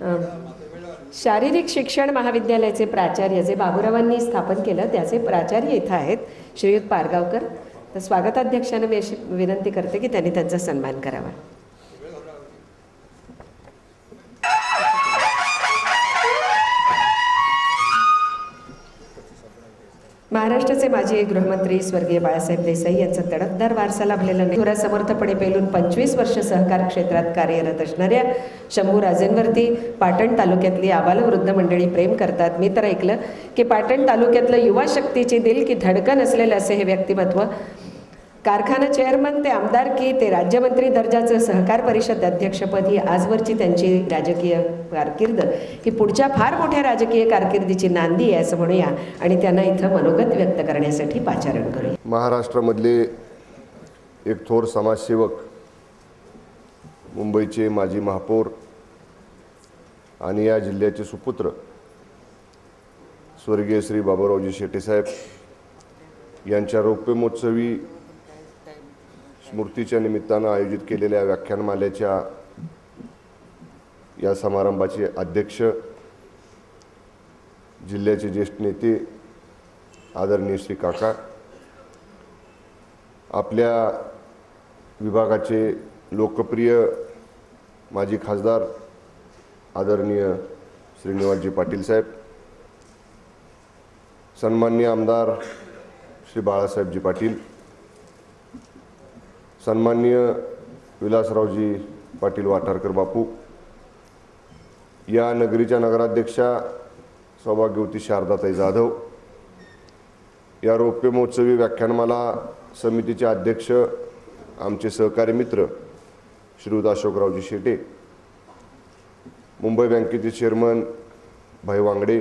शारीरिक शिक्षण महाविद्यालयाचे प्राचार्य जे बाबूरावांनी स्थापन केलं त्याचे प्राचार्य इथं आहेत श्रीयुत पारगावकर. तर स्वागताध्यक्षानं मी अशी विनंती करते की त्यांनी त्यांचा सन्मान करावा. महाराष्ट्राचे माजी गृहमंत्री स्वर्गीय बाळासाहेब देसाई यांचा तडफदार वारसा लाभलेला नाही. समर्थपणे पेलून 25 वर्ष सहकार क्षेत्रात कार्यरत असणाऱ्या शंभू राजेंवरती पाटण तालुक्यातली आबालवृद्ध मंडळी प्रेम करतात. मी तर ऐकलं की पाटण तालुक्यातलं युवा शक्तीची दिल की धडकन असलेलं असे हे व्यक्तिमत्व, कारखाना चेअरमन ते आमदारकी ते राज्यमंत्री दर्जाचं सहकार परिषद अध्यक्षपद ही आजवरची त्यांची राजकीय कारकीर्द ही पुढच्या फार मोठ्या राजकीय कारकिर्दीची नांदी आहे असं म्हणूया आणि त्यांना इथं मनोगत व्यक्त करण्यासाठी पाचारण करूया. महाराष्ट्रामधले एक थोर समाजसेवक, मुंबईचे माजी महापौर आणि या जिल्ह्याचे सुपुत्र स्वर्गीय श्री बाबूरावजी शेटे साहेब यांच्या रौप्यमहोत्सवी स्मृतीच्या निमित्तानं आयोजित केलेल्या व्याख्यानमालेच्या या समारंभाचे अध्यक्ष, जिल्ह्याचे ज्येष्ठ नेते आदरणीय श्री काका, आपल्या विभागाचे लोकप्रिय माजी खासदार आदरणीय श्रीनिवासजी पाटील साहेब, सन्माननीय आमदार श्री बाळासाहेबजी पाटील, सन्माननीय विलासरावजी पाटील वाटारकर बापू, या नगरीच्या नगराध्यक्षा सौभाग्यवती शारदाताई जाधव, या रौप्य महोत्सवी व्याख्यानमाला समितीचे अध्यक्ष आमचे सहकारी मित्र श्रीयुत अशोकरावजी शेटे, मुंबई बँकेचे चेअरमन भाई वांगडे,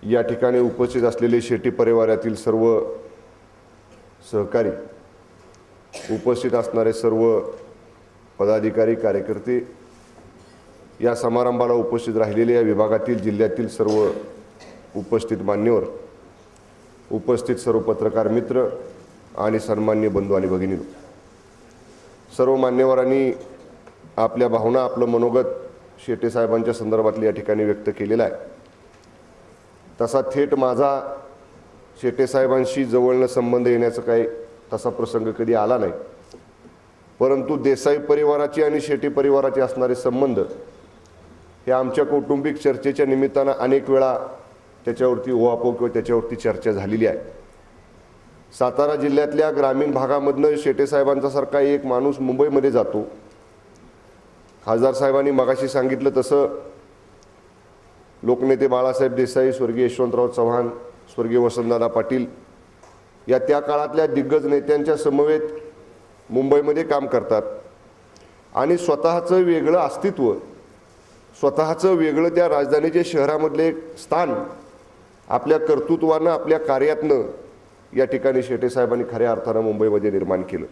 या ठिकाणी उपस्थित असलेले शेटे परिवारातील सर्व सहकारी, उपस्थित असणारे सर्व पदाधिकारी कार्यकर्ते, या समारंभाला उपस्थित राहिलेले या विभागातील जिल्ह्यातील सर्व उपस्थित मान्यवर, उपस्थित सर्व पत्रकार मित्र आणि सन्माननीय बंधू आणि भगिनी, सर्व मान्यवरांनी आपल्या भावना, आपलं मनोगत शेटे साहेबांच्या संदर्भातली या ठिकाणी व्यक्त केलेला आहे. तसा थेट माझा शेटे साहेबांशी जवळनं संबंध येण्याचा काही तसा प्रसंग कधी आला नाही, परंतु देसाई परिवाराचे आणि शेटे परिवाराचे असणारे संबंध हे आमच्या कौटुंबिक चर्चेच्या निमित्तानं अनेक वेळा त्याच्यावरती ओहापोह किंवा त्याच्यावरती चर्चा झालेली आहे. सातारा जिल्ह्यातल्या ग्रामीण भागामधनं शेटे साहेबांचा सारखा एक माणूस मुंबईमध्ये जातो. खासदार साहेबांनी मगाशी सांगितलं तसं लोकनेते बाळासाहेब देसाई, स्वर्गीय यशवंतराव चव्हाण, स्वर्गीय वसंतदादा पाटील या त्या काळातल्या दिग्गज नेत्यांच्या समवेत मुंबईमध्ये काम करतात आणि स्वतःचं वेगळं अस्तित्व, स्वतःचं वेगळं त्या राजधानीच्या शहरामधले एक स्थान आपल्या कर्तृत्वानं, आपल्या कार्यातनं या ठिकाणी शेटे साहेबांनी खऱ्या अर्थानं मुंबईमध्ये निर्माण केलं.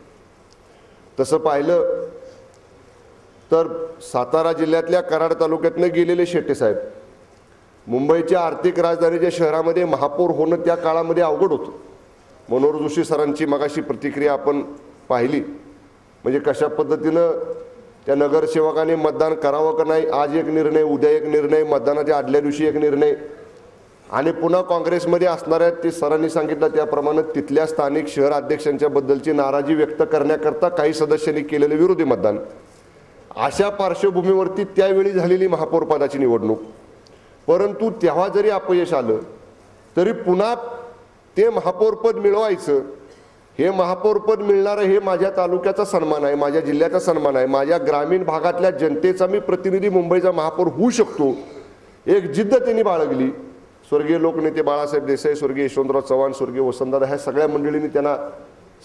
तसं पाहिलं तर सातारा जिल्ह्यातल्या कराड तालुक्यातनं गेलेले शेटे साहेब मुंबईच्या आर्थिक राजधानीच्या शहरामध्ये महापौर होणं त्या काळामध्ये अवघड होतं. मनोहर जोशी सरांची मगाशी प्रतिक्रिया आपण पाहिली, म्हणजे कशा पद्धतीनं त्या नगरसेवकाने मतदान करावं का नाही, आज एक निर्णय, उद्या एक निर्णय, मतदानाच्या आदल्या दिवशी एक निर्णय, आणि पुन्हा काँग्रेसमध्ये असणाऱ्या ते सरांनी सांगितलं त्याप्रमाणे तिथल्या स्थानिक शहर अध्यक्षांच्या बद्दलची नाराजी व्यक्त करण्याकरता काही सदस्यांनी केलेलं विरोधी मतदान. अशा पार्श्वभूमीवरती त्यावेळी झालेली महापौर पदाची निवडणूक, परंतु तेव्हा जरी अपयश आलं तरी पुन्हा ते महापौरपद मिळवायचं, हे महापौरपद मिळणारं हे माझ्या तालुक्याचा सन्मान आहे, माझ्या जिल्ह्याचा सन्मान आहे, माझ्या ग्रामीण भागातल्या जनतेचा मी प्रतिनिधी मुंबईचा महापौर होऊ शकतो, एक जिद्द त्यांनी बाळगली. स्वर्गीय लोकनेते बाळासाहेब देसाई, स्वर्गीय यशवंतराव चव्हाण, स्वर्गीय वसंतदादा ह्या सगळ्या मंडळींनी त्यांना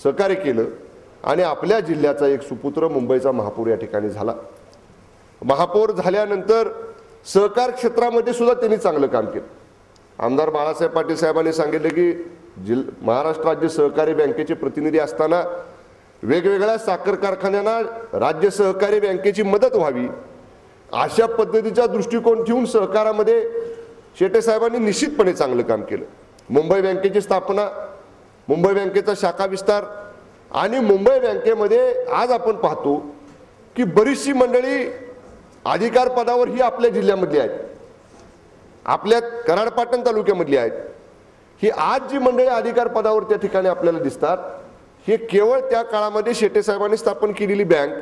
सहकार्य केलं आणि आपल्या जिल्ह्याचा एक सुपुत्र मुंबईचा महापौर या ठिकाणी झाला. महापौर झाल्यानंतर सहकार क्षेत्रामध्ये सुद्धा त्यांनी चांगलं काम केलं. आमदार बाळासाहेब पाटील साहेबांनी सांगितलं की महाराष्ट्र राज्य सहकारी बँकेचे प्रतिनिधी असताना वेगवेगळ्या साखर कारखान्यांना राज्य सहकारी बँकेची मदत व्हावी, अशा पद्धतीचा दृष्टिकोन ठेवून सहकारामध्ये शेटे साहेबांनी निश्चितपणे चांगलं काम केलं. मुंबई बँकेची स्थापना, मुंबई बँकेचा शाखा विस्तार आणि मुंबई बँकेमध्ये आज आपण पाहतो की बरीचशी मंडळी अधिकार पदावर ही आपल्या जिल्ह्यामधली आहेत, आपल्या कराड-पाटण तालुक्यामधली आहेत. ही आज जी मंडळी अधिकार पदावर त्या ठिकाणी आपल्याला दिसतात, हे केवळ त्या काळामध्ये शेटे साहेबांनी स्थापन केलेली बँक.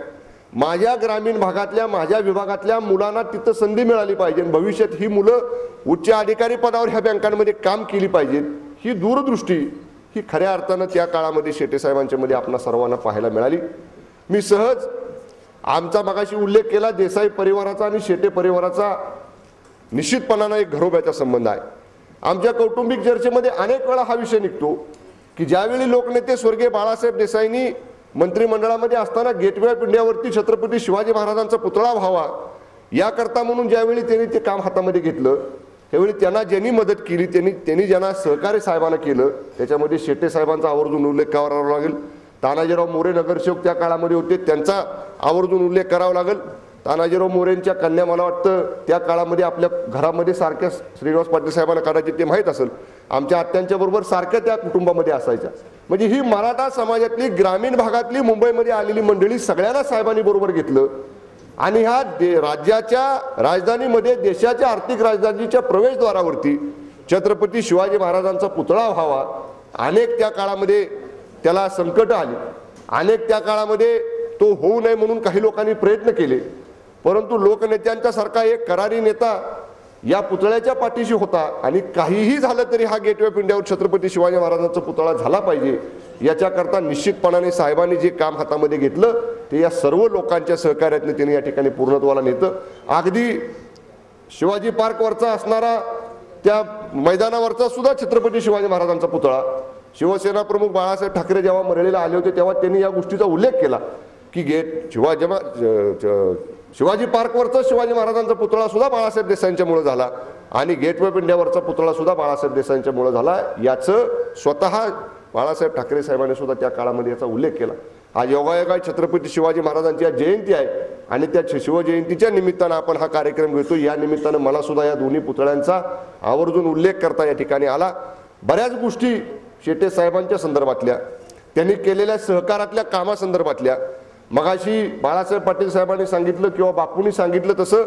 माझ्या ग्रामीण भागातल्या, माझ्या विभागातल्या मुलांना तिथं संधी मिळाली पाहिजे, भविष्यात ही मुलं उच्च अधिकारी पदावर ह्या बँकांमध्ये काम केली पाहिजेत, ही दूरदृष्टी ही खऱ्या अर्थानं त्या काळामध्ये शेटे साहेबांच्या मध्ये आपणा सर्वांना पाहायला मिळाली. मी सहज आमचा मगाशी उल्लेख केला, देसाई परिवाराचा आणि शेटे परिवाराचा निश्चितपणानं एक घरोब्याचा संबंध आहे. आमच्या कौटुंबिक चर्चेमध्ये अनेक वेळा हा विषय निघतो की ज्यावेळी लोकनेते स्वर्गीय बाळासाहेब देसाईंनी मंत्रिमंडळामध्ये असताना गेटवे ऑफ इंडियावरती छत्रपती शिवाजी महाराजांचा पुतळा व्हावा याकरता म्हणून ज्यावेळी त्यांनी ते काम हातामध्ये घेतलं, त्यावेळी त्यांना ज्यांनी मदत केली, त्यांनी ज्यांना सहकार्य साहेबांना केलं, त्याच्यामध्ये शेटे साहेबांचा आवर्जून उल्लेख करावा लागेल. तानाजीराव मोरे नगरसेवक त्या काळामध्ये होते, त्यांचा आवर्जून उल्लेख करावा लागेल. तानाजीराव मोरेंच्या कन्या मला वाटतं त्या काळामध्ये आपल्या घरामध्ये सारख्या श्रीनिवास पाटील साहेबांना कदाचित ते माहीत असेल, आमच्या आत्यांच्या बरोबर सारख्या त्या कुटुंबामध्ये असायच्या. म्हणजे ही मराठा समाजातली ग्रामीण भागातली मुंबईमध्ये आलेली मंडळी सगळ्यांना साहेबांनी बरोबर घेतलं आणि ह्या राज्याच्या राजधानीमध्ये, देशाच्या आर्थिक राजधानीच्या प्रवेशद्वारावरती छत्रपती शिवाजी महाराजांचा पुतळा व्हावा. अनेक त्या काळामध्ये त्याला संकट आली, अनेक त्या काळामध्ये तो होऊ नये म्हणून काही लोकांनी प्रयत्न केले, परंतु लोकनेत्यांच्या सारखा एक करारी नेता या पुतळ्याच्या पाठीशी होता आणि काहीही झालं तरी हा गेटवे ऑफ इंडियावर छत्रपती शिवाजी महाराजांचा पुतळा झाला पाहिजे याच्याकरता निश्चितपणाने साहेबांनी जे काम हातामध्ये घेतलं ते या सर्व लोकांच्या सहकार्याने त्यांनी या ठिकाणी पूर्णत्वाला नेतं. अगदी शिवाजी पार्कवरचा असणारा त्या मैदानावरचा सुद्धा छत्रपती शिवाजी महाराजांचा पुतळा, शिवसेना प्रमुख बाळासाहेब ठाकरे जेव्हा मरळीला आले होते तेव्हा त्यांनी या गोष्टीचा उल्लेख केला की शिवाजी पार्कवरचा शिवाजी महाराजांचा पुतळा सुद्धा बाळासाहेब देसाईंच्यामुळे झाला आणि गेटवे ऑफ इंडियावरचा पुतळा सुद्धा बाळासाहेब देसाईंच्यामुळे झाला. याचं स्वतः बाळासाहेब ठाकरे साहेबांनी सुद्धा त्या काळामध्ये याचा उल्लेख केला. आज योगायोगा छत्रपती शिवाजी महाराजांची आज जयंती आहे आणि त्या शिवजयंतीच्या निमित्तानं आपण हा कार्यक्रम घेतो. या निमित्तानं मला सुद्धा या दोन्ही पुतळ्यांचा आवर्जून उल्लेख करता या ठिकाणी आला. बऱ्याच गोष्टी शेटे साहेबांच्या संदर्भातल्या, त्यांनी केलेल्या सहकारातल्या कामासंदर्भातल्या, मगाशी बाळासाहेब पाटील साहेबांनी सांगितलं किंवा बापूंनी सांगितलं तसं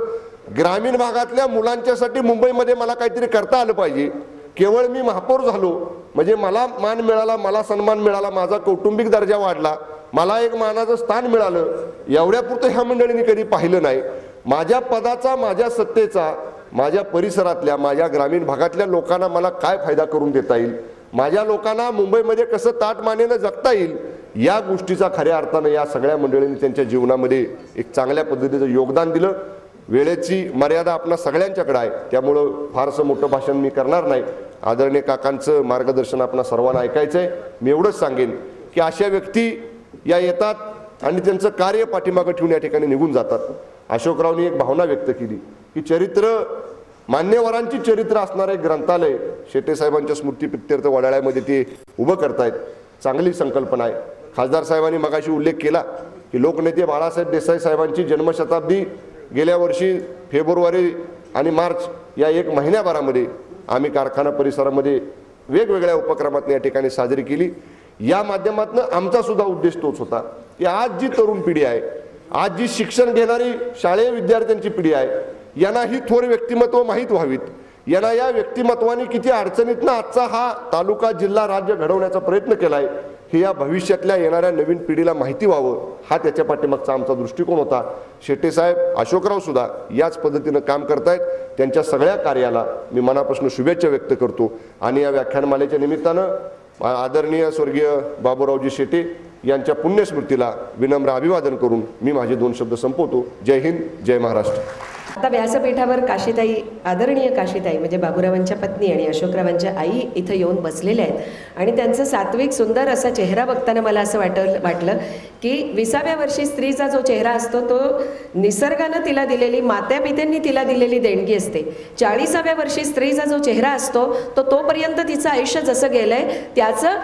ग्रामीण भागातल्या मुलांच्यासाठी मुंबईमध्ये मला काहीतरी करता आलं पाहिजे. केवळ मी महापौर झालो म्हणजे मला मान मिळाला, मला सन्मान मिळाला, माझा कौटुंबिक दर्जा वाढला, मला एक मानाचं स्थान मिळालं, एवढ्यापुरतं ह्या मंडळींनी कधी पाहिलं नाही. माझ्या पदाचा, माझ्या सत्तेचा, माझ्या परिसरातल्या, माझ्या ग्रामीण भागातल्या लोकांना मला काय फायदा करून देता येईल, माझ्या लोकांना मुंबईमध्ये कसं ताटमानेनं जगता येईल, या गोष्टीचा खऱ्या अर्थानं या सगळ्या मंडळींनी त्यांच्या जीवनामध्ये एक चांगल्या पद्धतीचं योगदान दिलं. वेळेची मर्यादा आपणा सगळ्यांच्याकडे आहे, त्यामुळं फारसं मोठं भाषण मी करणार नाही. आदरणीय काकांचं मार्गदर्शन आपणा सर्वांना ऐकायचं आहे. मी एवढंच सांगेन की अशा व्यक्ती या येतात आणि त्यांचं कार्य पाठीमागं ठेवून या ठिकाणी निघून जातात. अशोकरावनी एक भावना व्यक्त केली की चरित्र, मान्यवरांची चरित्र असणारं एक ग्रंथालय शेटे साहेबांच्या स्मृतीप्रित्यर्थ वडाळ्यामध्ये ते उभं करतायत. चांगली संकल्पना आहे. खासदार साहेबांनी मगाशी उल्लेख केला की लोकनेते बाळासाहेब देसाई साहेबांची जन्मशताब्दी गेल्या वर्षी फेब्रुवारी आणि मार्च या एक महिन्याभरामध्ये आम्ही कारखाना परिसरामध्ये वेगवेगळ्या उपक्रमातून या ठिकाणी साजरी केली. या माध्यमातून आमचा सुद्धा उद्देश तोच होता की आज जी तरुण पिढी आहे, आज जी शिक्षण घेणारी शालेय विद्यार्थ्यांची पिढी आहे, यांना ही थोर व्यक्तिमत्व माहीत व्हावीत, यांना या व्यक्तिमत्वाने किती अडचणीतनं आजचा हा तालुका, जिल्हा, राज्य घडवण्याचा प्रयत्न केलाय हे या भविष्यातल्या येणाऱ्या नवीन पिढीला माहिती व्हावं, हा त्याच्या पाठीमागचा आमचा दृष्टिकोन होता. शेटे साहेब, अशोकराव सुद्धा याच पद्धतीनं काम करतायत. त्यांच्या सगळ्या कार्याला मी मनापासून शुभेच्छा व्यक्त करतो आणि या व्याख्यानमालेच्या निमित्तानं आदरणीय स्वर्गीय बाबूरावजी शेटे यांच्या पुण्यस्मृतीला विनम्र अभिवादन करून मी माझे 2 शब्द संपवतो. जय हिंद, जय महाराष्ट्र. आता व्यासपीठावर काशीताई, आदरणीय काशीताई म्हणजे बाबूरावांच्या पत्नी आणि अशोकरावांच्या आई इथं येऊन बसलेल्या आहेत आणि त्यांचं सात्विक सुंदर असा चेहरा बघताना मला असं वाटलं की 20व्या वर्षी स्त्रीचा जो चेहरा असतो तो निसर्गानं तिला दिलेली, मात्यापित्यांनी तिला दिलेली देणगी असते. 40व्या वर्षी स्त्रीचा जो चेहरा असतो तो तोपर्यंत तिचं आयुष्य जसं गेलंय त्याचं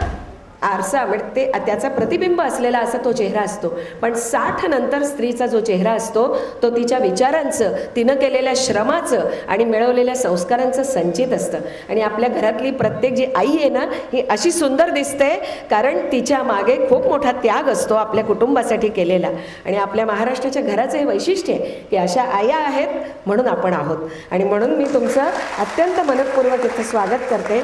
आरसा म्हणजे त्याचा प्रतिबिंब असलेला असा तो चेहरा असतो. पण 60 नंतर स्त्रीचा जो चेहरा असतो तो तिच्या विचारांचं, तिनं केलेल्या श्रमाचं आणि मिळवलेल्या संस्कारांचं संचित असतं. आणि आपल्या घरातली प्रत्येक जी आई आहे ना, ही अशी सुंदर दिसते कारण तिच्या मागे खूप मोठा त्याग असतो आपल्या कुटुंबासाठी केलेला. आणि आपल्या महाराष्ट्राच्या घराचं हे वैशिष्ट्य आहे की अशा आया आहेत म्हणून आपण आहोत. आणि म्हणून मी तुमचं अत्यंत मनपूर्वक इथं स्वागत करते.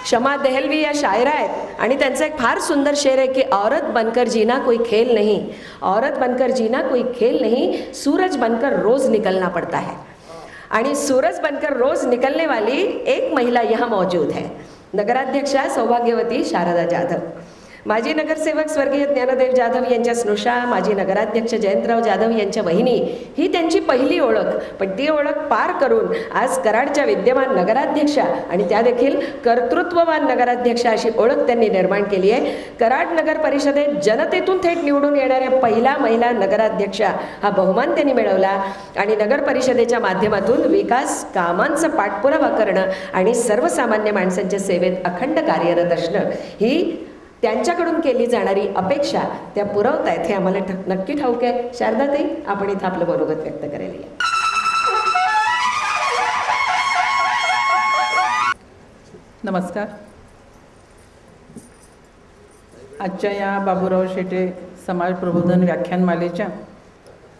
शमा देहलवी या शायरा आहेत आणि त्यांचा एक फार सुंदर शेर आहे की औरत बनकर जीना कोई खेल नहीं, औरत बनकर जीना कोई खेल नहीं, सूरज बनकर रोज निकलना पड़ता है. आणि सूरज बनकर रोज निकलने वाली एक महिला यहाँ मौजूद है, नगराध्यक्षा सौभाग्यवती शारदा जाधव. माजी नगरसेवक स्वर्गीय ज्ञानदेव जाधव यांच्या स्नुषा, माजी नगराध्यक्ष जयंतराव जाधव यांच्या वहिनी ही त्यांची पहिली ओळख. पण ती ओळख पार करून आज कराडच्या विद्यमान नगराध्यक्षा आणि त्या देखील कर्तृत्ववान नगराध्यक्षा अशी ओळख त्यांनी निर्माण केली आहे. कराड नगर परिषदेत जनतेतून थेट निवडून येणाऱ्या पहिला महिला नगराध्यक्षा हा बहुमान त्यांनी मिळवला. आणि नगर परिषदेच्या माध्यमातून विकास कामांचा पाठपुरावा करणं आणि सर्वसामान्य माणसांच्या सेवेत अखंड कार्यरत असणं ही त्यांच्याकडून केली जाणारी अपेक्षा त्या पुरवत आहेत हे आम्हाला नक्की ठाऊक आहे. शारदाताई, आपण इथं आपलं मनोगत व्यक्त करायला या. नमस्कार. आजच्या या बाबूराव शेटे समाज प्रबोधन व्याख्यानमालेच्या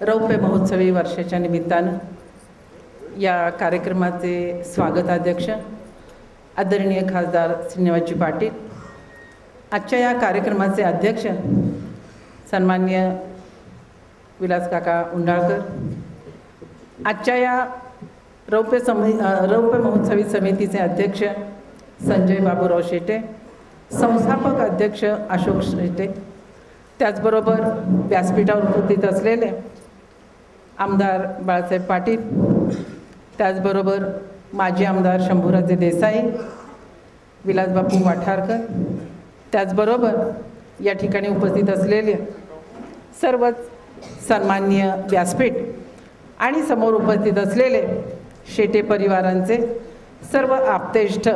रौप्य महोत्सवी वर्षाच्या निमित्तानं या कार्यक्रमाचे स्वागताध्यक्ष आदरणीय खासदार श्रीनिवासजी पाटील, आजच्या या कार्यक्रमाचे अध्यक्ष सन्माननीय विलास काका उंडाळकर, आजच्या या रौप्य महोत्सवी समितीचे अध्यक्ष संजय बाबूराव शेटे, संस्थापक अध्यक्ष अशोक शेटे, त्याचबरोबर व्यासपीठावर उपस्थित असलेले आमदार बाळासाहेब पाटील, त्याचबरोबर माजी आमदार शंभूराजे देसाई, विलासबापू वाठारकर, त्याचबरोबर या ठिकाणी उपस्थित असलेले सर्वच सन्माननीय व्यासपीठ आणि समोर उपस्थित असलेले शेटे परिवारांचे सर्व आप्तेष्ट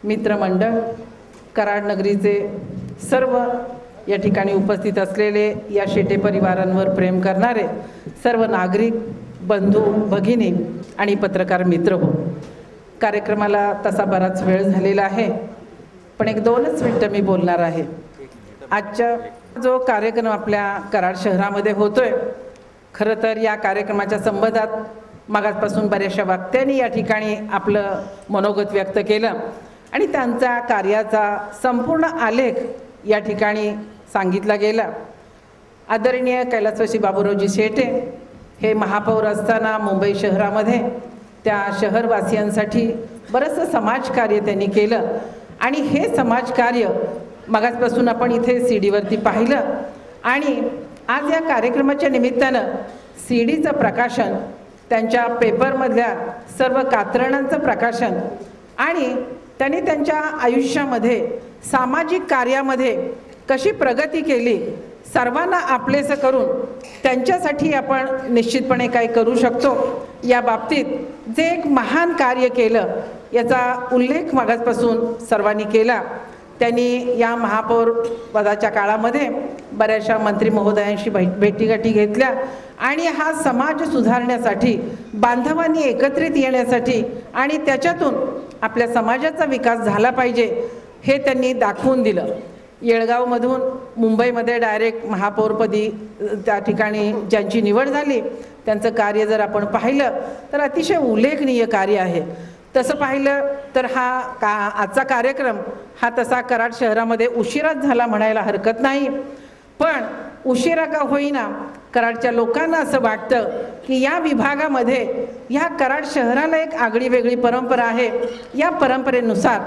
मित्रमंडळ, कराड नगरीचे सर्व या ठिकाणी उपस्थित असलेले या शेटे परिवारांवर प्रेम करणारे सर्व नागरिक बंधू भगिनी आणि पत्रकार मित्र हो. कार्यक्रमाला तसा बराच वेळ झालेला आहे, पण 1-2 मिनिटं मी बोलणार आहे. आजचा जो कार्यक्रम आपल्या कराड शहरामध्ये होतोय, खरं तर या कार्यक्रमाच्या संबंधात मागासपासून बऱ्याचशा वक्त्यांनी या ठिकाणी आपलं मनोगत व्यक्त केलं आणि त्यांचा कार्याचा संपूर्ण आलेख या ठिकाणी सांगितला गेला. आदरणीय कैलासवासी बाबूरावजी शेटे हे महापौर असताना मुंबई शहरामध्ये त्या शहरवासियांसाठी बरंचसं समाजकार्य त्यांनी केलं आणि हे समाजकार्य मगाचपासून आपण इथे सीडीवरती पाहिलं. आणि आज या कार्यक्रमाच्या निमित्तानं सीडीचं प्रकाशन, त्यांच्या पेपरमधल्या सर्व कात्रणांचं प्रकाशन आणि त्यांनी त्यांच्या आयुष्यामध्ये सामाजिक कार्यामध्ये कशी प्रगती केली, सर्वांना आपलेसं करून त्यांच्यासाठी आपण निश्चितपणे काय करू शकतो या बाबतीत जे एक महान कार्य केलं याचा उल्लेख मागासपासून सर्वांनी केला. त्यांनी या महापौर पदाच्या काळामध्ये बऱ्याचशा मंत्री महोदयांशी भेटीगाठी घेतल्या आणि हा समाज सुधारण्यासाठी, बांधवांनी एकत्रित येण्यासाठी आणि त्याच्यातून आपल्या समाजाचा विकास झाला पाहिजे हे त्यांनी दाखवून दिलं. येळगावमधून मुंबईमध्ये डायरेक्ट महापौरपदी त्या ठिकाणी ज्यांची निवड झाली त्यांचं कार्य जर आपण पाहिलं तर अतिशय उल्लेखनीय कार्य आहे. तसं पाहिलं तर आजचा कार्यक्रम हा तसा कराड शहरामध्ये उशिराच झाला म्हणायला हरकत नाही, पण उशिरा का होईना कराडच्या लोकांना असं वाटतं की या विभागामध्ये ह्या कराड शहराला एक आगळी वेगळी परंपरा आहे. या परंपरेनुसार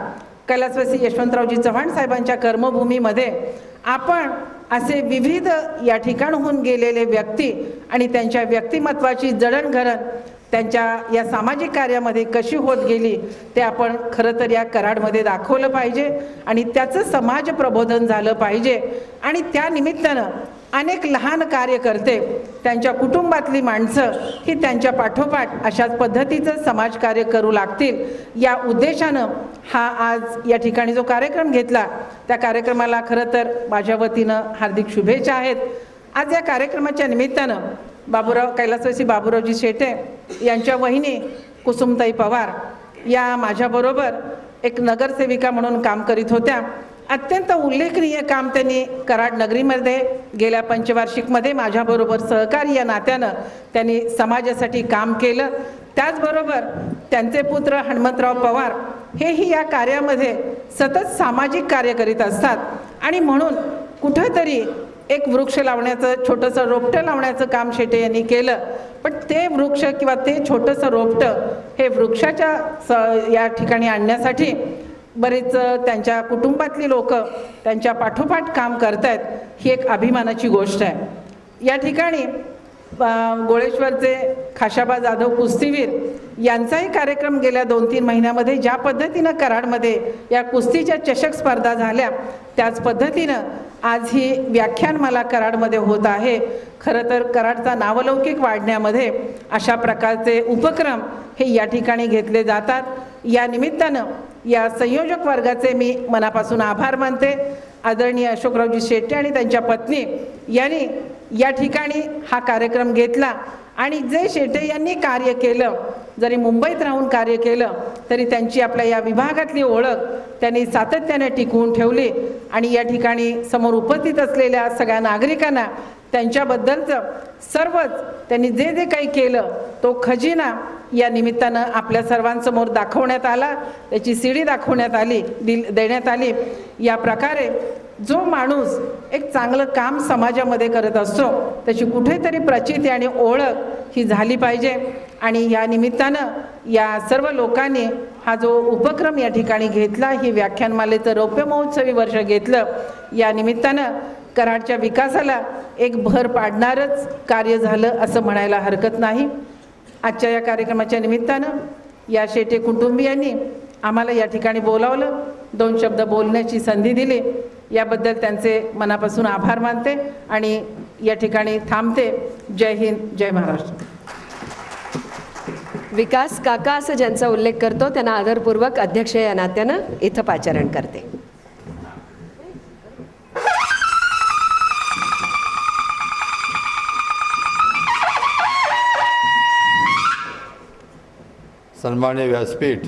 कैलासवासी यशवंतरावजी चव्हाण साहेबांच्या कर्मभूमीमध्ये आपण असे विविध या ठिकाणहून गेलेले व्यक्ती आणि त्यांच्या व्यक्तिमत्वाची जडणघडण त्यांच्या या सामाजिक कार्यामध्ये कशी होत गेली ते आपण खरं तर या कराडमध्ये दाखवलं पाहिजे आणि त्याचं समाज प्रबोधन झालं पाहिजे. आणि त्या निमित्तानं अनेक लहान कार्यकर्ते, त्यांच्या कुटुंबातली माणसं ही त्यांच्या पाठोपाठ अशाच पद्धतीचं समाजकार्य करू लागतील या उद्देशानं हा आज या ठिकाणी जो कार्यक्रम घेतला, त्या कार्यक्रमाला खरं तर माझ्या वतीनं हार्दिक शुभेच्छा आहेत. आज या कार्यक्रमाच्या निमित्तानं कैलासवासी बाबूरावजी शेटे यांच्या वहिनी कुसुमताई पवार या माझ्याबरोबर एक नगरसेविका म्हणून काम करीत होत्या. अत्यंत उल्लेखनीय काम त्यांनी कराड नगरीमध्ये गेल्या पंचवार्षिकमध्ये माझ्याबरोबर सहकारी या नात्यानं त्यांनी समाजासाठी काम केलं. त्याचबरोबर त्यांचे पुत्र हनुमंतराव पवार हेही या कार्यामध्ये सतत सामाजिक कार्य करीत असतात आणि म्हणून कुठंतरी एक वृक्ष लावण्याचं, छोटंसं रोपटं लावण्याचं काम शेटे यांनी केलं. पण ते वृक्ष किंवा ते छोटंसं रोपटं हे वृक्षाच्या या ठिकाणी आणण्यासाठी बरेच त्यांच्या कुटुंबातली लोक त्यांच्या पाठोपाठ काम करत आहेत. ही एक अभिमानाची गोष्ट आहे. या ठिकाणी गोळेश्वरचे खाशाबा जाधव कुस्तीवीर यांचाही कार्यक्रम गेल्या 2-3 महिन्यामध्ये ज्या पद्धतीनं कराडमध्ये या कुस्तीच्या चषक स्पर्धा झाल्या, त्याच पद्धतीनं आज ही व्याख्यानमाला कराडमध्ये होत आहे. खरं तर कराडचा नावलौकिक वाढण्यामध्ये अशा प्रकारचे उपक्रम हे या ठिकाणी घेतले जातात. या निमित्तानं या संयोजक वर्गाचे मी मनापासून आभार मानते. आदरणीय अशोकरावजी शेट्टे आणि त्यांच्या पत्नी यांनी या ठिकाणी हा कार्यक्रम घेतला आणि जे शेट्टे यांनी कार्य केलं, जरी मुंबईत राहून कार्य केलं तरी त्यांची आपल्या या विभागातली ओळख त्यांनी सातत्याने टिकवून ठेवली आणि या ठिकाणी समोर उपस्थित असलेल्या सगळ्या नागरिकांना त्यांच्याबद्दलचं सर्वच त्यांनी जे जे काही केलं तो खजिना या निमित्तानं आपल्या सर्वांसमोर दाखवण्यात आला, त्याची सीडी दाखवण्यात आली, देण्यात आली. या प्रकारे जो माणूस एक चांगलं काम समाजामध्ये करत असतो त्याची कुठेतरी प्रचिती आणि ओळख ही झाली पाहिजे. आणि या निमित्तानं या सर्व लोकांनी हा जो उपक्रम या ठिकाणी घेतला, ही व्याख्यानमालेचं रौप्य महोत्सवी वर्ष घेतलं, या निमित्तानं कराडच्या विकासाला एक भर पाडणारच कार्य झालं असं म्हणायला हरकत नाही. आजच्या या कार्यक्रमाच्या निमित्तानं या शेटे कुटुंबियांनी आम्हाला या ठिकाणी बोलावलं, 2 शब्द बोलण्याची संधी दिली, याबद्दल त्यांचे मनापासून आभार मानते आणि या ठिकाणी थांबते. जय हिंद, जय महाराष्ट्र. विकास काका असं ज्यांचा उल्लेख करतो त्यांना आदरपूर्वक अध्यक्ष या नात्यानं इथं पाचारण करते. सन्माननीय व्यासपीठ,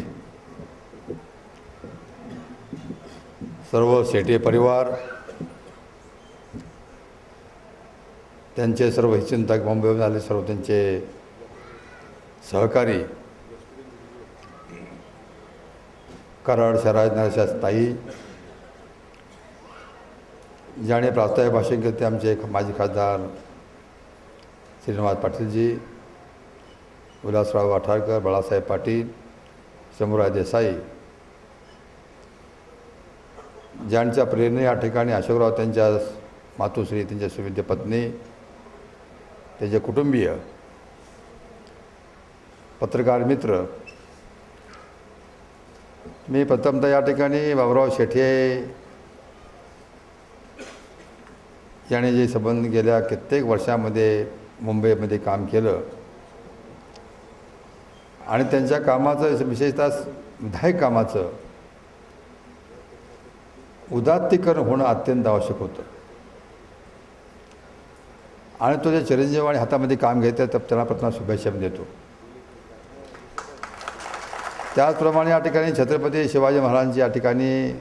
सर्व शेटे परिवार, त्यांचे सर्व हितचिंतक, मुंबईहून आले सर्व त्यांचे सहकारी, कराड शहराच्या ताई, ज्याने प्रास्ताविक भाषण केले ते आमचे माजी खासदार श्रीनिवास पाटीलजी, विलासराव वाठारकर, बाळासाहेब पाटील, शंभूराज देसाई, ज्यांच्या प्रेरणे या ठिकाणी अशोकराव त्यांच्या मातोश्री, त्यांच्या सुविद्य पत्नी, त्यांचे कुटुंबीय, पत्रकार मित्र. मी प्रथमतः या ठिकाणी बाबूराव शेटे यांनी जे संबंध गेल्या कित्येक वर्षामध्ये मुंबईमध्ये काम केलं आणि त्यांच्या कामाचं, विशेषतः विधायक कामाचं उदात्तीकरण होणं अत्यंत आवश्यक होतं आणि तो जे चिरंजीवाने हातामध्ये काम घेतात तर त्यांना प्रथम शुभेच्छा देतो. त्याचप्रमाणे या ठिकाणी छत्रपती शिवाजी महाराजांची या ठिकाणी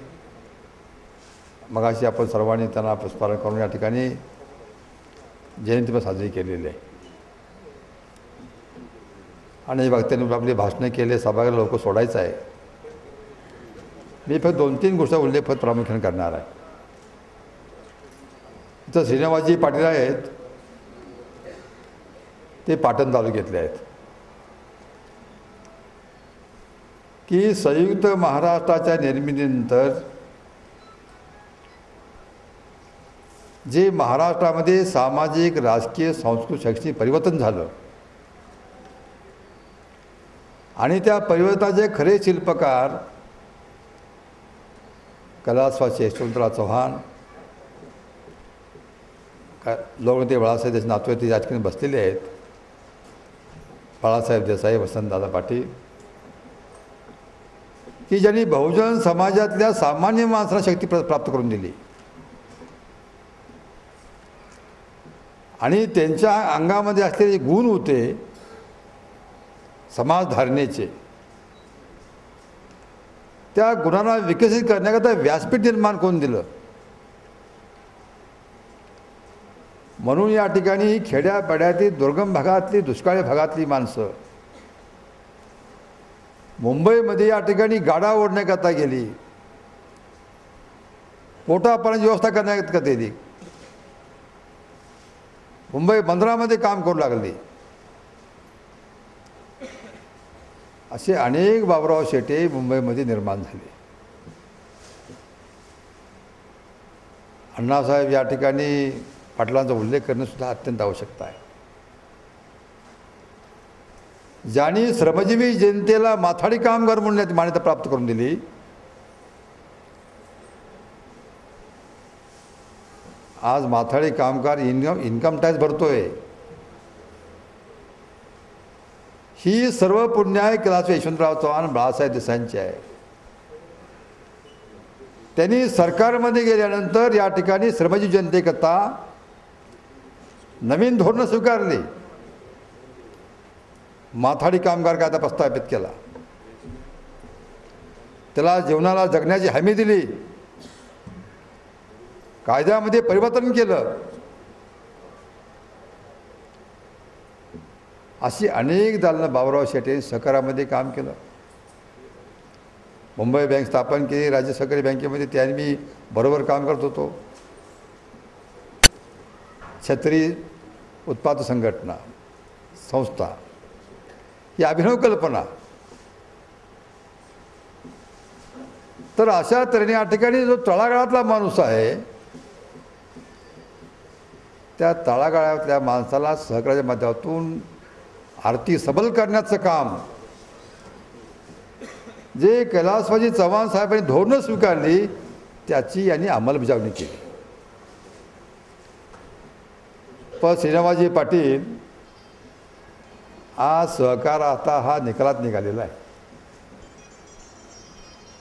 मगाशी आपण सर्वांनी त्यांना पुष्पार्पण करून या ठिकाणी जयंती पण साजरी केलेली आहे आणि वक्त्यांनी आपली भाषणं केले, सभागृह लोक सोडायचं आहे. मी फक्त 2-3 गोष्टी उल्लेख फक्त प्रामुख्याने करणार आहे. इथं श्रीनिवासजी पाटील आहेत, ते पाटण तालुक्यातले आहेत की संयुक्त महाराष्ट्राच्या निर्मितीनंतर जे महाराष्ट्रामध्ये सामाजिक, राजकीय, सांस्कृतिक, शैक्षणिक परिवर्तन झालं आणि त्या परिवर्तनाचे खरे शिल्पकार कैलासवासी यशवंतराव चव्हाण, लोकनेते बाळासाहेब देसाई नातू या ठिकाणी बसलेले आहेत. बाळासाहेब देसाई, वसंतदादा पाटील, की ज्यांनी बहुजन समाजातल्या सामान्य माणसाला शक्ती प्राप्त करून दिली आणि त्यांच्या अंगामध्ये असलेले गुण होते समाजधारणेचे, त्या गुणांना विकसित करण्याकरता व्यासपीठ निर्माण करून दिलं. म्हणून या ठिकाणी खेड्यापाड्यातील दुर्गम भागातली, दुष्काळी भागातली माणसं मुंबईमध्ये या ठिकाणी गाडा ओढण्याकरता गेली, पोटापाण्याची व्यवस्था करण्याकरता गेली, मुंबई बंदरामध्ये काम करू लागली. असे अनेक बाबुराव शेटे मुंबईमध्ये निर्माण झाले. अण्णासाहेब या ठिकाणी पाटलांचा उल्लेख करणंसुद्धा अत्यंत आवश्यकता आहे. ज्यांनी श्रमजीवी जनतेला माथाडी कामगार म्हणून मान्यता प्राप्त करून दिली, आज माथाडी कामगार इन्कम टॅक्स भरतोय. ही सर्व पुण्याई क्लास यशवंतराव चव्हाण, बाळासाहेब देसाईंची आहे. त्यांनी सरकारमध्ये गेल्यानंतर या ठिकाणी श्रमजीवी जनतेकरता नवीन धोरणं स्वीकारली. माथाडी कामगार कायदा प्रस्थापित केला, त्याला जीवनाला जगण्याची हमी दिली, कायद्यामध्ये परिवर्तन केलं. अशी अनेक दालनं बाबुराव शेटे सहकारामध्ये काम केलं. मुंबई बँक स्थापन केली, राज्य सहकारी बँकेमध्ये त्यांनी मी बरोबर काम करत होतो. क्षत्रिय उत्पादक संघटना संस्था, ही अभिनव कल्पना. तर अशा तऱ्हेने या ठिकाणी जो तळागाळातला माणूस आहे, त्या तळागाळातल्या माणसाला सहकाराच्या माध्यमातून आर्थिक सबल करण्याचं काम जे कैलासवाजी चव्हाण साहेबांनी धोरणं स्वीकारली, त्याची यांनी अंमलबजावणी केली. पण श्रीनिवासजी पाटील, आज सहकार आता हा निकालात निघालेला आहे.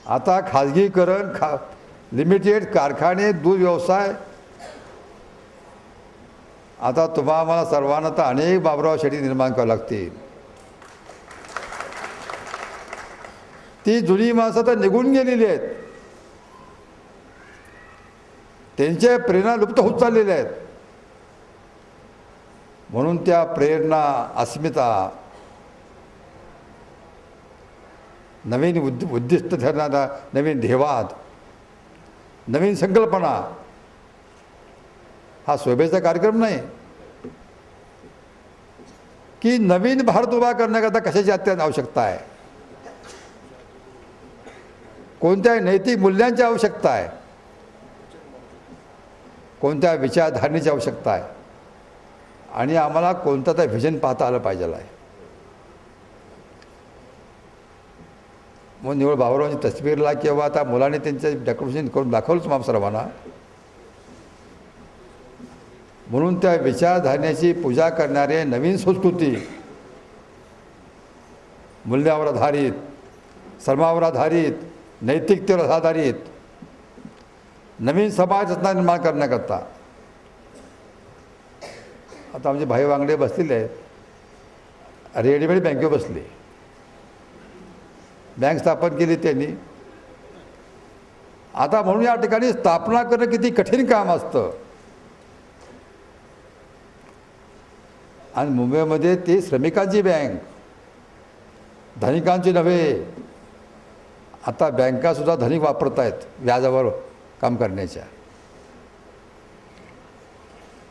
आता खाजगीकरण, लिमिटेड कारखाने, दूध व्यवसाय, आता आम्हाला सर्वांना तर अनेक बाबुराव शेटे निर्माण करावं लागतील. ती जुनी माणसं तर निघून गेलेली आहेत, त्यांच्या प्रेरणा लुप्त होत चाललेल्या आहेत. म्हणून त्या प्रेरणा, अस्मिता, नवीन उद्दिष्ट ठरणारा नवीन ध्येयवाद, नवीन संकल्पना हा शोभेचा कार्यक्रम नाही की नवीन भारत उभा करण्याकरता कशाची अत्यंत आवश्यकता आहे, कोणत्या नैतिक मूल्यांची आवश्यकता आहे, कोणत्या विचारधारणेची आवश्यकता आहे आणि आम्हाला कोणतं तर व्हिजन पाहता आलं पाहिजे आहे. मग निवड बाबुरावांची तस्वीरला किंवा आता मुलांनी त्यांचं डेकोरेशन करून दाखवलं तुम्हाला सर्वांना. म्हणून त्या विचारधारणेची पूजा करणारे नवीन संस्कृती, मूल्यावर आधारित, श्रमावर आधारित, नैतिकतेवर आधारित नवीन समाज रचना निर्माण करण्याकरता आता आमचे भाई वांगडे बसलेले आहेत, रेडीमेड बँकेवर बसले. बँक स्थापन केली त्यांनी. आता म्हणून या ठिकाणी स्थापना करणं किती कठीण काम असतं. आणि मुंबईमध्ये ती श्रमिकांची बँक, धनिकांची नव्हे. आता बँकासुद्धा धनिक वापरत आहेत व्याजावर काम करण्याच्या.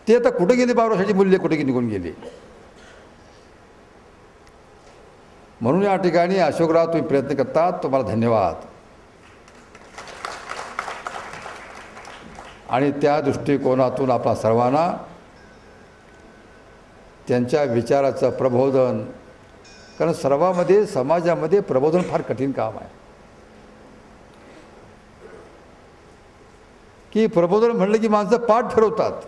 ते आता कुठे गेली बाबुराव शेटे मूल्य, कुठे निघून गेली. म्हणून या ठिकाणी अशोकराव तुम्ही प्रयत्न करतात, तुम्हाला धन्यवाद. आणि त्या दृष्टिकोनातून आपल्या सर्वांना त्यांच्या विचाराचं प्रबोधन, कारण सर्वांमध्ये समाजामध्ये प्रबोधन फार कठीण काम आहे. की प्रबोधन म्हणलं की माणसं पाठ फिरवतात.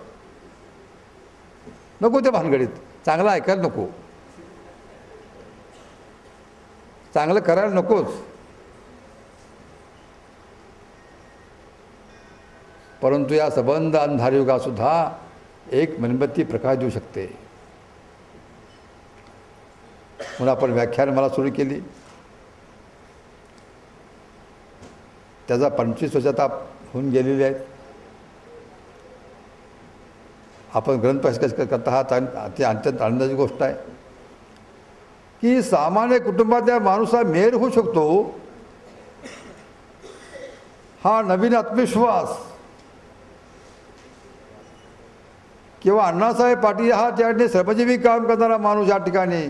नको त्या भानगडीत. चांगलं ऐकायला नको, चांगलं करायला नकोच. परंतु या सबंध अंधारयुगासुद्धा एक मेणबत्ती प्रकाश देऊ शकते. म्हणून आपण व्याख्यान मला सुरू केली. त्याचा 25 वर्ष आता होऊन गेलेले आहेत. आपण ग्रंथ प्रकाश करता हा अति अत्यंत आनंदाची गोष्ट आहे की सामान्य कुटुंबातल्या माणूस हा मेयर होऊ शकतो. हा नवीन आत्मविश्वास किंवा अण्णासाहेब पाटील हा त्या ठिकाणी श्रमजीवी काम करणारा माणूस या ठिकाणी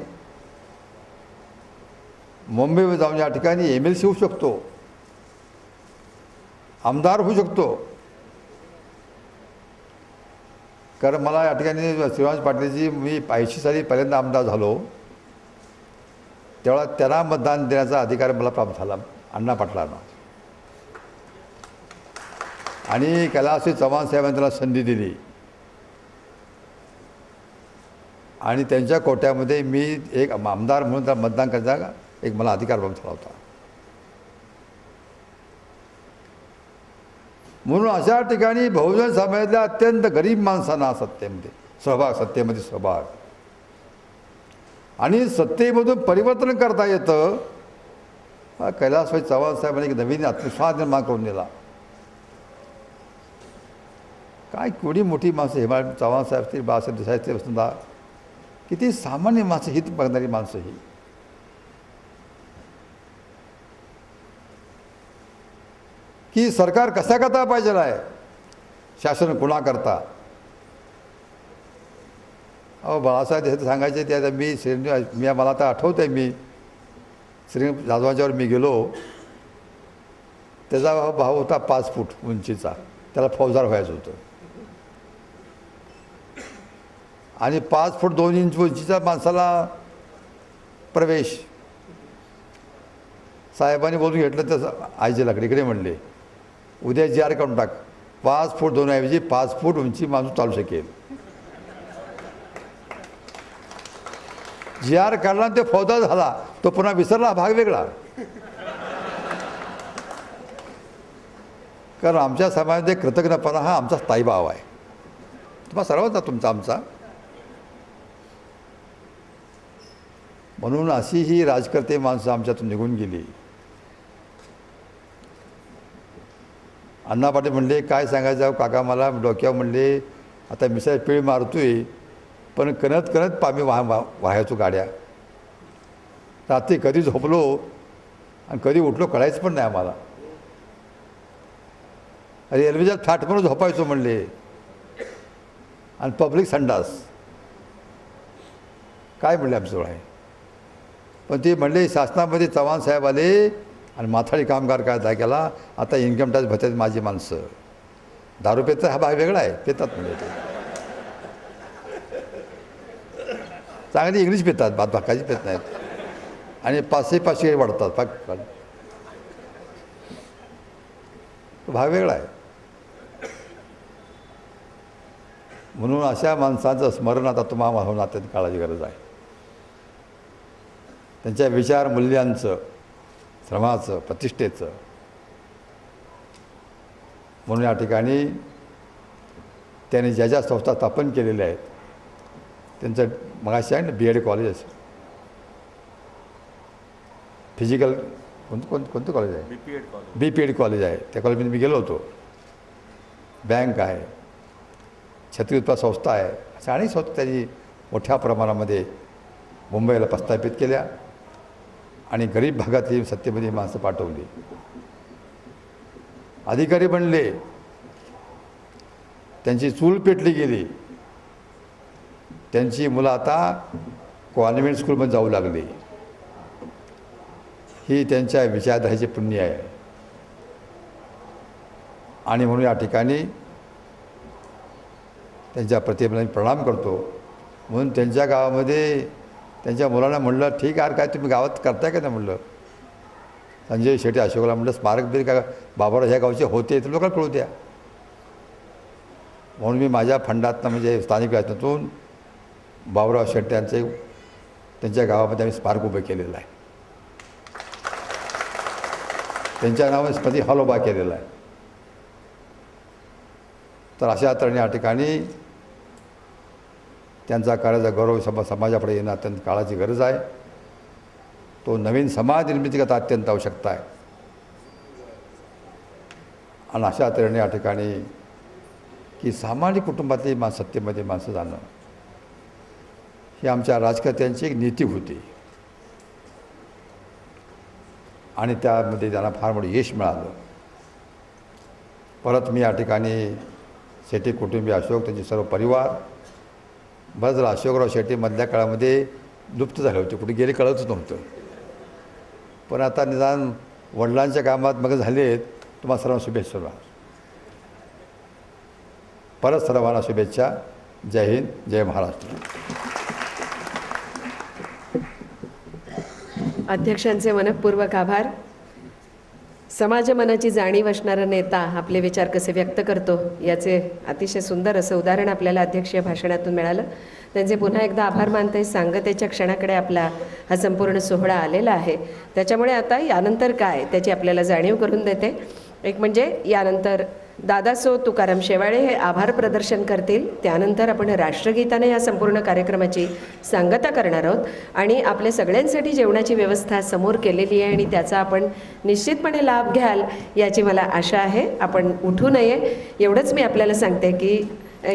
मुंबईमध्ये जाऊन या ठिकाणी MLC होऊ शकतो, आमदार होऊ शकतो. कारण मला या ठिकाणी श्रीनिवास पाटीलजी मी 85 साली पहिल्यांदा आमदार झालो तेव्हा त्यांना मतदान देण्याचा अधिकार मला प्राप्त झाला अण्णा पाटलांना. आणि कैलासजी चव्हाण साहेबांनी त्याला संधी दिली आणि त्यांच्या कोट्यामध्ये मी एक आमदार म्हणून त्याला मतदान करायचा एक मला अधिकार प्राप्त झाला होता. म्हणून अशा ठिकाणी बहुजन समाजातल्या अत्यंत गरीब माणसांना सत्तेमध्ये सहभाग आणि सत्तेमधून परिवर्तन करता येतं. कैलासभाई चव्हाण साहेबांनी एक नवीन आत्मविश्वास निर्माण करून दिला. काय केवढी मोठी माणसं हे चव्हाण साहेब असतील, बाळासाहेब देसाई असतील, वसंतदादा, किती सामान्य माणसं, हित बघणारी माणसं ही. की सरकार कसा करता पाहिजे आहे, शासन कुणा करता. अहो बाळासाहेब देसाई सांगायचे ते आता मी मला आता आठवतं आहे मी जाधवांच्यावर मी गेलो. त्याचा भाव होता 5 फूट उंचीचा, त्याला फौजदार व्हायचं होतं आणि 5 फूट 2 इंच उंचीच्या माणसाला प्रवेश. साहेबांनी बोलून घेतलं तर आईचे लाकडीकडे म्हणले उद्या GR काढून टाक, 5 फूट 2 ऐवजी 5 फूट उंची माणूस चालू शकेल. GR काढला ते फौजदार झाला, तो पुन्हा विसरला, भाग वेगळा. कारण आमच्या समाजामध्ये कृतज्ञपणा हा आमचा स्थायी भाव आहे. तुम्हा सर्वांचा तुमचा आमचा. म्हणून अशी ही राजकर्ते माणसं आमच्यातून निघून गेली. अण्णा पाटील म्हणले काय सांगायचं काका मला डोक्यावर म्हणले आता मिसाईल पीळ मारतोय पण कणत कणत पामी वाहायचो गाड्या. रात्री कधी झोपलो आणि कधी उठलो कळायचं पण नाही आम्हाला. रेल्वेच्या फ्लॅटमध्ये झोपायचो म्हणले आणि पब्लिक संडास काय म्हणले आमच्याजवळ आहे. पण ते म्हणले शासनामध्ये चव्हाण साहेब आले आणि माथाडी कामगार कायदा केला, आता इन्कम टॅक्स भरतात माझी माणसं. दारू पेचा हा भाग वेगळा आहे, पेतात म्हणजे ते चांगली इंग्लिश पितात, भाकाची पेत नाहीत आणि 500 वाढतात. भाग वेगळा आहे. म्हणून अशा माणसांचं स्मरण आता तुम्हाला होणं अत्यंत काळाची गरज आहे. त्यांच्या विचार मूल्यांचं, श्रमाचं, प्रतिष्ठेचं. म्हणून या ठिकाणी त्यांनी ज्या ज्या संस्था स्थापन केलेल्या आहेत त्यांचं मगाशी आहे ना BEd कॉलेज, फिजिकल कोणतं कॉलेज आहे, BPEd कॉलेज आहे. त्या कॉलेजमध्ये मी गेलो होतो. बँक आहे, छत्री उत्पादन संस्था आहे, अशा अनेक संस्था त्यांनी मोठ्या प्रमाणामध्ये मुंबईला प्रस्थापित केल्या आणि गरीब भागातली सत्तेमध्ये माणसं पाठवली. अधिकारी बनले, त्यांची चूल पेटली गेली. त्यांची मुलं आता कॉन्व्हेंट स्कूलमध्ये जाऊ लागली. ही त्यांच्या विचारधारेचे पुण्य आहे. आणि म्हणून या ठिकाणी त्यांच्या प्रतिमेला मी प्रणाम करतो. म्हणून त्यांच्या गावामध्ये त्यांच्या मुलांना म्हणलं ठीक आहे काय तुम्ही गावात करताय का नाही म्हणलं. संजय शेट्टी अशोकला म्हणलं स्मारक बिर का बाबाराव ह्या गावचे होते तर लोकांना कळू द्या. म्हणून मी माझ्या फंडातनं म्हणजे स्थानिक प्रयत्नातून बाबुराव शेट्टे यांचे त्यांच्या गावामध्ये आम्ही स्मारक उभं केलेलं आहे. त्यांच्या नावाने स्मृती हॉल उभा केलेला आहे. तर अशा तऱ्हेने या ठिकाणी त्यांचा कार्याचा गौरव समाजापुढे येणं अत्यंत काळाची गरज आहे. तो नवीन समाज निर्मितीकरता अत्यंत आवश्यकता आहे. आणि अशा तऱ्हेने या ठिकाणी की सामाजिक कुटुंबातली सत्तेमध्ये माणसं जाणं ही आमच्या राजकर्त्यांची एक नीती होती आणि त्यामध्ये त्यांना फार मोठं यश मिळालं. परत मी या ठिकाणी शेट्टी कुटुंबीय अशोक त्यांचे सर्व परिवार बरं झालं अशोकराव शेट्टी मधल्या काळामध्ये लुप्त झाले होते, कुठे गेले कळतच नव्हतं. पण आता निदान वडिलांच्या कामात मग झालेत. तुम्हाला सर्वांना शुभेच्छा. परत सर्वांना शुभेच्छा. जय हिंद, जय महाराष्ट्र. अध्यक्षांचे मनःपूर्वक आभार. समाज मनाची जाणीव असणारा नेता आपले विचार कसे व्यक्त करतो याचे अतिशय सुंदर असं उदाहरण आपल्याला अध्यक्षीय भाषणातून मिळालं. त्यांचे पुन्हा एकदा आभार मानते. सांगतेच्या क्षणाकडे आपला हा संपूर्ण सोहळा आलेला आहे. त्याच्यामुळे आता यानंतर काय त्याची आपल्याला जाणीव करून देते. एक म्हणजे यानंतर दादासो तुकाराम शेवाळे हे आभार प्रदर्शन करतील. त्यानंतर आपण राष्ट्रगीताने या संपूर्ण कार्यक्रमाची सांगता करणार आहोत आणि आपल्या सगळ्यांसाठी जेवणाची व्यवस्था समोर केलेली आहे आणि त्याचा आपण निश्चितपणे लाभ घ्याल याची मला आशा आहे. आपण उठू नये एवढंच मी आपल्याला सांगते की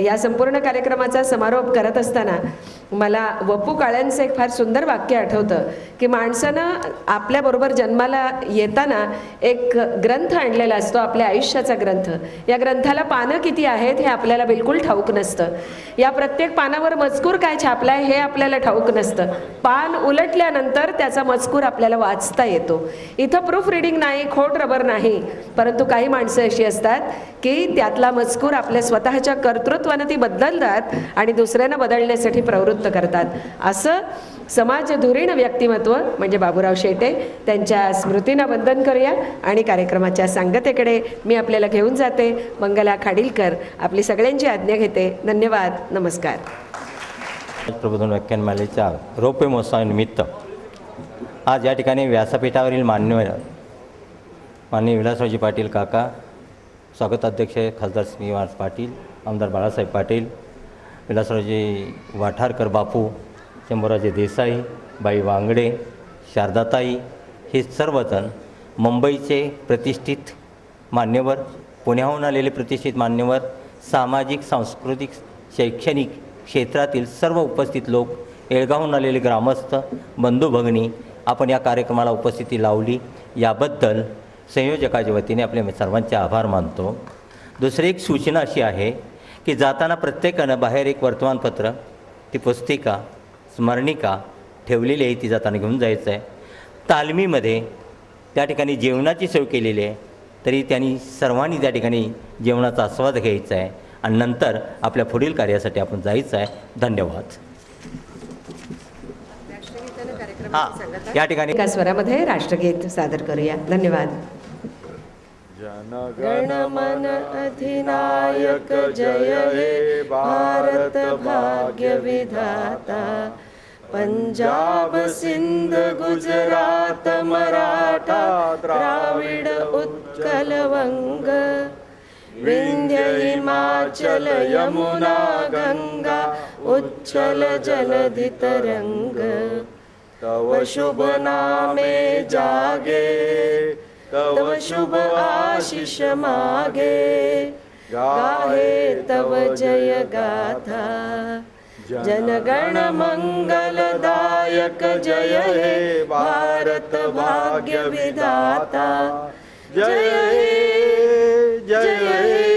या संपूर्ण कार्यक्रमाचा समारोप करत असताना मला वपू काळ्यांचं एक फार सुंदर वाक्य आठवतं की माणसानं आपल्याबरोबर जन्माला येताना एक ग्रंथ आणलेला असतो, आपल्या आयुष्याचा ग्रंथ. या ग्रंथाला पानं किती आहेत हे आपल्याला बिलकुल ठाऊक नसतं. या प्रत्येक पानावर मजकूर काय छापला आहे हे आपल्याला ठाऊक नसतं. पान उलटल्यानंतर त्याचा मजकूर आपल्याला वाचता येतो. इथं प्रूफ रिडिंग नाही, खोट रबर नाही, परंतु काही माणसं अशी असतात की त्यातला मजकूर आपल्या स्वतःच्या कर्तृत्वानं ती बदलतात आणि दुसऱ्यांना बदलण्यासाठी प्रवृत्त करतात. असं समाजधुरीण व्यक्तिमत्व म्हणजे बाबुराव शेटे. त्यांच्या स्मृतींना वंदन करूया आणि कार्यक्रमाच्या सांगतेकडे मी आपल्याला घेऊन जाते. मंगला खाडीलकर आपली सगळ्यांची आज्ञा घेते. धन्यवाद. नमस्कार. प्रबोधन व्याख्यानमालेच्या रौप्य महोत्सवानिमित्त आज या ठिकाणी व्यासपीठावरील मान्य विलासरावजी पाटील काका, स्वागताध्यक्ष खासदार श्रीनिवास पाटील, आमदार बाळासाहेब पाटील, विलासरावजी वाठारकर बापू, शंभूराजे देसाई, बाई वांगडे, शारदाताई हे सर्वजण मुंबईचे प्रतिष्ठित मान्यवर, पुण्याहून आलेले प्रतिष्ठित मान्यवर, सामाजिक, सांस्कृतिक, शैक्षणिक क्षेत्रातील सर्व उपस्थित लोक, येळगावहून आलेले ग्रामस्थ, बंधू भगिनी, आपण या कार्यक्रमाला उपस्थिती लावली याबद्दल संयोजकाच्या वतीने आपले सर्वांचे आभार मानतो. दुसरी एक सूचना अशी आहे की जाताना प्रत्येकानं बाहेर एक वर्तमानपत्र, ती पुस्तिका, स्मरणिका ठेवलेली आहे, ती जाताना घेऊन जायचं आहे. तालमीमध्ये त्या ठिकाणी जेवणाची सोय केलेली आहे, तरी त्यांनी सर्वांनी त्या ठिकाणी जेवणाचा आस्वाद घ्यायचा आहे आणि नंतर आपल्या पुढील कार्यासाठी आपण जायचं आहे. धन्यवाद. या ठिकाणी एका स्वरामध्ये राष्ट्रगीत सादर करूया. धन्यवाद. गणमन अधिनायक जय हे भारत भाग्य विधाता. पंजाब सिंध गुजरात मराठा द्राविड उत्कल वंग. विंध्य हिमाचल यमुना गंगा उच्छल जलधि तरंग. तव शुभ नामे जागे तव शुभ आशीष मागे. गाहे तव जय गाथा. जनगण मंगलदायक जय हे भारत भाग्य विधाता. जय हे जय हे